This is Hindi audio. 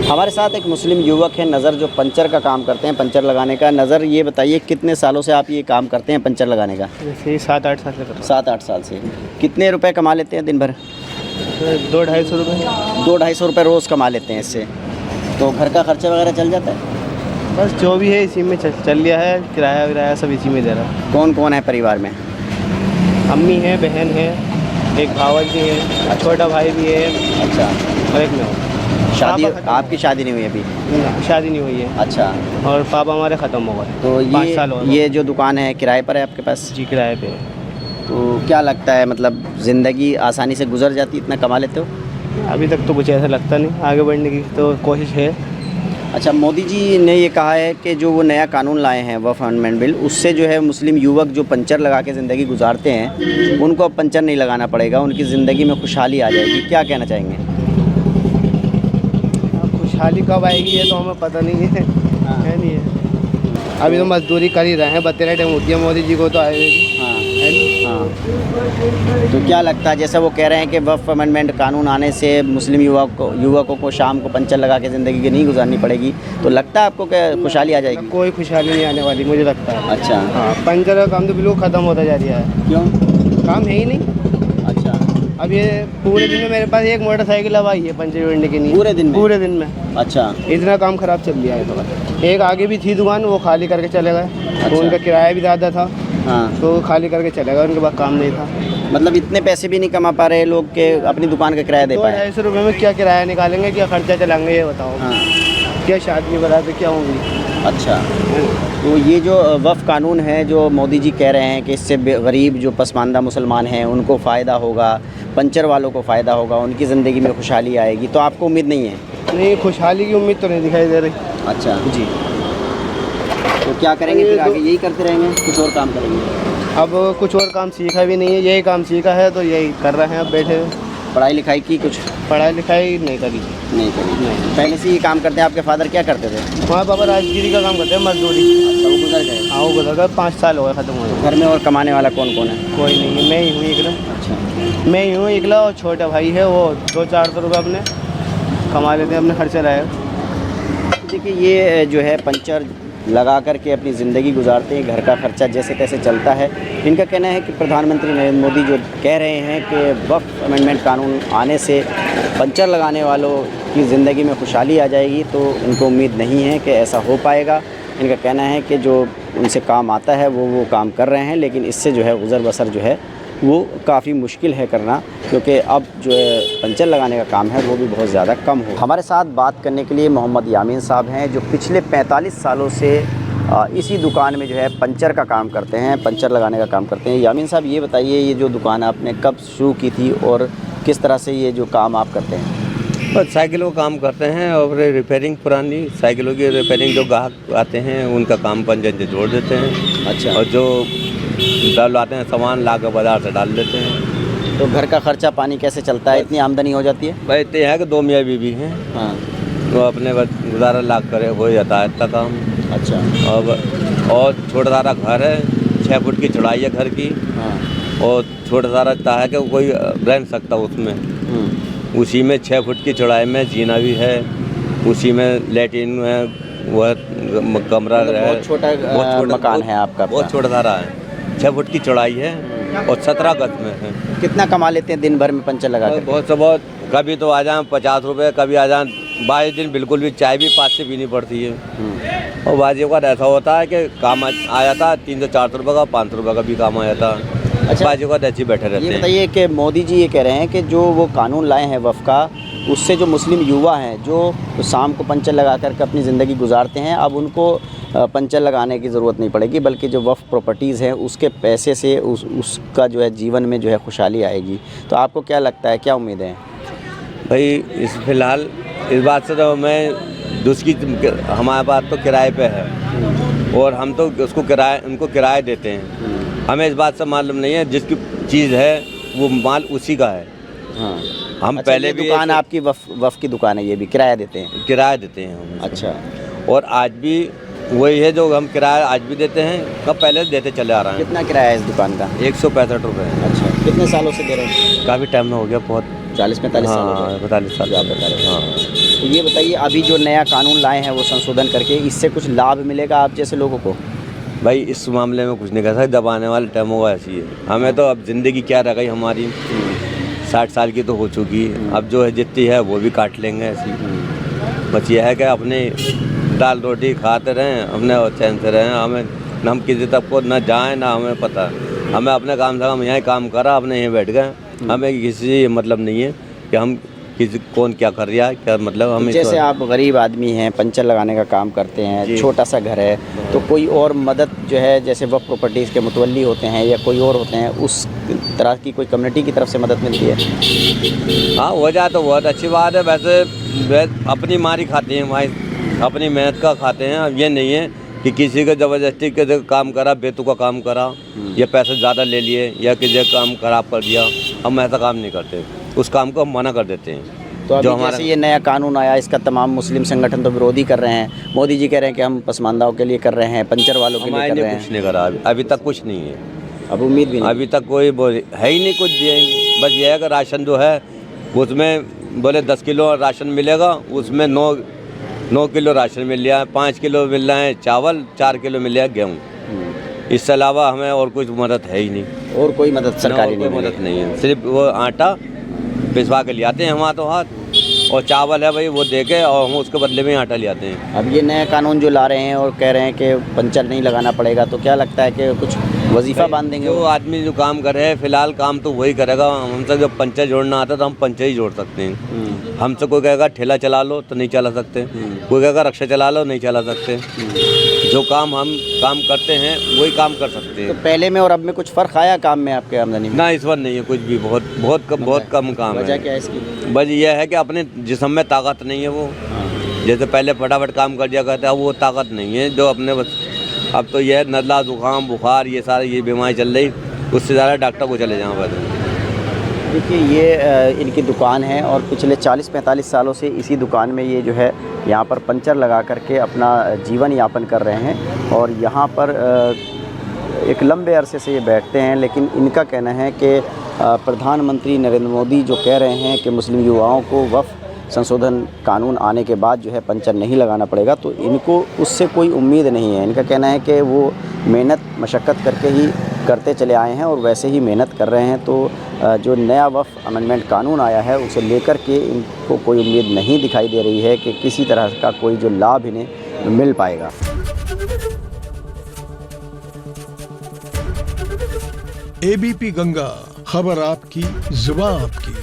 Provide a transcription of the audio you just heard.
हमारे साथ एक मुस्लिम युवक है नज़र, जो पंचर का काम करते हैं, पंचर लगाने का। नज़र, ये बताइए कितने सालों से आप ये काम करते हैं पंचर लगाने का? जैसे 7-8 साल से कर रहा 7-8 साल से। कितने रुपए कमा लेते हैं दिन भर? हूँ। 200-250 रुपये। 200-250 रुपये रोज़ कमा लेते हैं इससे। तो घर का खर्चा वगैरह चल जाता है? बस जो भी है इसी में चल लिया है, किराया विराया सब इसी में दे रहा है। कौन कौन है परिवार में? अम्मी है, बहन है, एक भावल भी है, छोटा भाई भी है। अच्छा। और एक मैं हूँ। शादी, पापा खत्म आपकी शादी नहीं हुई अभी? शादी नहीं हुई है। अच्छा। और पापा हमारे ख़त्म हो गए। तो 5 साल हो गए। ये जो दुकान है किराए पर है आपके पास? जी, किराए पे है। तो क्या लगता है, मतलब ज़िंदगी आसानी से गुजर जाती, इतना कमा लेते हो? अभी तक तो कुछ ऐसा लगता नहीं, आगे बढ़ने की तो कोशिश है। अच्छा, मोदी जी ने ये कहा है कि जो वो नया कानून लाए हैं वक्फ अमेंडमेंट बिल, उससे जो है मुस्लिम युवक जो पंचर लगा के ज़िंदगी गुजारते हैं उनको अब पंचर नहीं लगाना पड़ेगा, उनकी ज़िंदगी में खुशहाली आ जाएगी। क्या कहना चाहेंगे? खुशहाली कब आएगी ये तो हमें पता नहीं है। हाँ। है नहीं है। अभी तो मजदूरी कर ही रहे हैं, बतेरा टाइम होती है, मोदी जी को तो आएगी। हाँ है नहीं? हाँ। तो क्या लगता है, जैसा वो कह रहे हैं कि वक्फ अमेंडमेंट कानून आने से मुस्लिम युवकों को शाम को पंचर लगा के ज़िंदगी की नहीं गुजारनी पड़ेगी, तो लगता है आपको कि खुशहाली आ जाएगी? कोई खुशहाली नहीं आने वाली मुझे लगता है। अच्छा। हाँ, पंचर का काम तो बिल्कुल ख़त्म होता जा रहा है। क्यों? काम है ही नहीं। अच्छा। अब ये पूरे दिन में मेरे पास एक मोटरसाइकिल अब आई है पंचर जोड़ने के लिए। पूरे दिन में? पूरे दिन में। अच्छा। इतना काम ख़राब चल रहा है। तो एक आगे भी थी दुकान, वो खाली करके चले गए। अच्छा। तो उनका किराया भी ज़्यादा था, हाँ। तो खाली करके चले गए, उनके पास काम नहीं था। मतलब इतने पैसे भी नहीं कमा पा रहे लोग के अपनी दुकान का किराया दे पाए? 200-250 रुपये में क्या किराया निकालेंगे, क्या खर्चा चलाएंगे ये बताओ। हाँ। क्या शादी बरात क्या होंगी। अच्छा। तो ये जो वक्फ कानून है जो मोदी जी कह रहे हैं कि इससे गरीब जो पसमानदा मुसलमान हैं उनको फ़ायदा होगा, पंचर वालों को फ़ायदा होगा, उनकी ज़िंदगी में खुशहाली आएगी, तो आपको उम्मीद नहीं है? नहीं, खुशहाली की उम्मीद तो नहीं दिखाई दे रही। अच्छा जी। तो क्या करेंगे फिर आगे? यही करते रहेंगे, कुछ और काम करेंगे? अब कुछ और काम सीखा भी नहीं है, यही काम सीखा है तो यही कर रहे हैं अब बैठे हुए। पढ़ाई लिखाई की कुछ? पढ़ाई लिखाई नहीं करी। नहीं करी। नहीं। पहले से ये काम करते हैं? आपके फादर क्या करते थे? वहाँ पापा राजगिरी का काम करते हैं, मजदूरी। अच्छा, वो गुजर गए? हाँ, वो गुजर गए, 5 साल हो गए ख़त्म हुए। घर में और कमाने वाला कौन कौन है? कोई नहीं है, मैं ही हूँ इकला। अच्छा। मैं ही हूँ इकला, और छोटा भाई है, वो 200-400 रुपये अपने कमा लेते हैं, अपने खर्चे लाए। देखिए, ये जो है पंचर लगा करके अपनी ज़िंदगी गुजारते हैं, घर का खर्चा जैसे तैसे चलता है। इनका कहना है कि प्रधानमंत्री नरेंद्र मोदी जो कह रहे हैं कि वक्फ अमेंडमेंट कानून आने से पंचर लगाने वालों की ज़िंदगी में खुशहाली आ जाएगी, तो उनको उम्मीद नहीं है कि ऐसा हो पाएगा। इनका कहना है कि जो उनसे काम आता है वो काम कर रहे हैं, लेकिन इससे जो है गुज़र बसर जो है वो काफ़ी मुश्किल है करना, क्योंकि अब जो है पंचर लगाने का काम है वो भी बहुत ज़्यादा कम हो। हमारे साथ बात करने के लिए मोहम्मद यामीन साहब हैं, जो पिछले 45 सालों से इसी दुकान में जो है पंचर का काम करते हैं, पंचर लगाने का काम करते हैं। यामीन साहब, ये बताइए, ये जो दुकान आपने कब शुरू की थी और किस तरह से ये जो काम आप करते हैं? बस साइकिलों का काम करते हैं और रिपेयरिंग, पुरानी साइकिलों की रिपेयरिंग, जो ग्राहक आते हैं उनका काम पंचर से जोड़ देते हैं। अच्छा। और जो लाते हैं सामान ला कर बाज़ार से डाल देते हैं। तो घर का खर्चा पानी कैसे चलता है? इतनी आमदनी हो जाती है? भाई इतने हैं कि 2 मियाँ बीवी हैं, हाँ। तो अपने बस गुजारा ला करे हो जाता है इतना काम। अच्छा। और छोटा सारा घर है, 6 फुट की चौड़ाई है घर की, हाँ। और छोटा सारा इतना है कि कोई रह नहीं सकता उसमें। उसी में 6 फुट की चौड़ाई में जीना भी है, उसी में लेटरिन है, वह कमरा है। बहुत छोटा मकान है आपका? बहुत छोटा सारा है, 6 फुट की चौड़ाई है और 17 गज में है। कितना कमा लेते हैं दिन भर में पंचर लगा कर? बहुत से बहुत, कभी तो आ जाए 50 रुपये, कभी आ जाए 22 दिन बिल्कुल भी चाय भी 5 से पीनी पड़ती है। और बाजियों का ऐसा होता है कि काम आ जाता है 300-400 रुपये का, 500 रुपये का भी काम आ जाता है। अच्छा, बाजियों का ऐसे बैठे रहते हैं। ये बताइए कि मोदी जी ये कह रहे हैं कि जो वो कानून लाए हैं वक्फ का, उससे जो मुस्लिम युवा हैं जो शाम को पंचर लगा कर अपनी ज़िंदगी गुजारते हैं, अब उनको पंचर लगाने की ज़रूरत नहीं पड़ेगी, बल्कि जो वक्फ प्रॉपर्टीज़ हैं उसके पैसे से उसका जो है जीवन में जो है खुशहाली आएगी। तो आपको क्या लगता है, क्या उम्मीद है? भाई इस फ़िलहाल इस बात से तो मैं दूसरी, हमारे पास तो किराए पे है और हम तो उसको उनको किराया देते हैं। हमें इस बात से मालूम नहीं है, जिसकी चीज़ है वो माल उसी का है। हाँ। हम अच्छा, पहले ये भी दुकान आपकी वक्फ की दुकान है, ये भी किराया देते हैं? किराया देते हैं हम। अच्छा। और आज भी वही है जो हम किराया आज भी देते हैं, कब पहले देते चले आ रहे हैं। कितना किराया है इस दुकान का? 165 रुपये। अच्छा। कितने सालों से दे रहे हैं? काफ़ी टाइम में हो गया, बहुत 40-45 साल हो गए। हाँ 45 साल जो आप बता रहे हैं। हाँ। तो ये बताइए, अभी जो नया कानून लाए हैं वो संशोधन करके, इससे कुछ लाभ मिलेगा आप जैसे लोगों को? भाई इस मामले में कुछ नहीं कर सकते, जब आने वाले टाइम होगा ऐसी है। हमें तो अब ज़िंदगी क्या रह गई हमारी, 60 साल की तो हो चुकी, अब जो है जितनी है वो भी काट लेंगे ऐसी। बस ये है कि अपने दाल रोटी खाते रहें, अपने और चैन से रहें। हमें न हम किसी तक को न जाएं ना हमें पता, हमें अपने काम से हम यहीं काम करा, अपने यहीं बैठ गए। हमें किसी से मतलब नहीं है कि हम किसी कौन क्या कर रहा है, क्या मतलब हमें। जैसे आप गरीब आदमी हैं, पंचर लगाने का काम करते हैं, छोटा सा घर है, तो कोई और मदद जो है जैसे वक्फ प्रॉपर्टीज़ के मुतवल्ली होते हैं या कोई और होते हैं, उस तरह की कोई कम्युनिटी की तरफ से मदद मिलती है? हाँ हो जाए तो बहुत अच्छी बात है। वैसे अपनी मारी खाते हैं भाई, अपनी मेहनत का खाते हैं। अब ये नहीं है कि किसी का ज़बरदस्ती के काम करा, बेतु का काम करा या पैसे ज़्यादा ले लिए या किसी का काम ख़राब कर दिया, हम ऐसा काम नहीं करते। उस काम को हम मना कर देते हैं। तो अभी जैसे ये नया कानून आया, इसका तमाम मुस्लिम संगठन तो विरोधी कर रहे हैं। मोदी जी कह रहे हैं कि हम पसमानदाओं के लिए कर रहे हैं, पंचर वालों के लिए कर रहे हैं। कुछ नहीं करा अभी तक कुछ नहीं है। अब उम्मीद भी नहीं? अभी तक कोई है ही नहीं कुछ दिया ही नहीं। बस ये है कि राशन जो है उसमें बोले 10 किलो राशन मिलेगा, उसमें 9 किलो राशन मिल रहा है, 5 किलो मिल रहा है चावल, 4 किलो मिल रहा है गेहूँ। इससे अलावा हमें और कुछ मदद है ही नहीं। और कोई मदद सरकारी नहीं? मदद नहीं है, सिर्फ वो आटा पिसवा के ले आते हैं हम तो हाथ, और चावल है भाई वो दे के, और हम उसके बदले में आटा ले आते हैं। अब ये नया कानून जो ला रहे हैं और कह रहे हैं कि पंचर नहीं लगाना पड़ेगा, तो क्या लगता है कि कुछ वजीफ़ा बांध देंगे? जो आदमी जो काम कर रहे हैं फिलहाल काम तो वही करेगा। हमसे जब पंचर जोड़ना आता है तो हम पंचर ही जोड़ सकते हैं। हमसे कोई कहेगा ठेला चला लो तो नहीं चला सकते, कोई कहेगा रक्षा चला लो नहीं चला सकते। जो काम हम काम करते हैं वही काम कर सकते हैं। तो पहले में और अब में कुछ फ़र्क आया काम में आपके आमदनी में? ना इस बार नहीं है कुछ भी, बहुत कम काम है। वजह क्या है इसकी? बस ये है कि अपने जिस्म में ताकत नहीं है वो, जैसे पहले फटाफट काम कर दिया करते हैं, अब वो ताकत नहीं है जो अपने बस। अब तो ये नज़ला जुकाम बुखार ये सारी ये बीमारी चल रही, उससे ज़्यादा डॉक्टर को चले जाओ। बस देखिए, ये इनकी दुकान है और पिछले 40-45 सालों से इसी दुकान में ये जो है यहाँ पर पंचर लगा करके अपना जीवन यापन कर रहे हैं। और यहाँ पर एक लंबे अरसे से ये बैठते हैं, लेकिन इनका कहना है कि प्रधानमंत्री नरेंद्र मोदी जो कह रहे हैं कि मुस्लिम युवाओं को वक्फ संशोधन कानून आने के बाद जो है पंचर नहीं लगाना पड़ेगा, तो इनको उससे कोई उम्मीद नहीं है। इनका कहना है कि वो मेहनत मशक्क़त करके ही करते चले आए हैं और वैसे ही मेहनत कर रहे हैं। तो जो नया वक्फ अमेंडमेंट कानून आया है उसे लेकर के इनको कोई उम्मीद नहीं दिखाई दे रही है कि किसी तरह का कोई जो लाभ इन्हें मिल पाएगा। एबीपी गंगा, खबर आपकी, जुबान आपकी।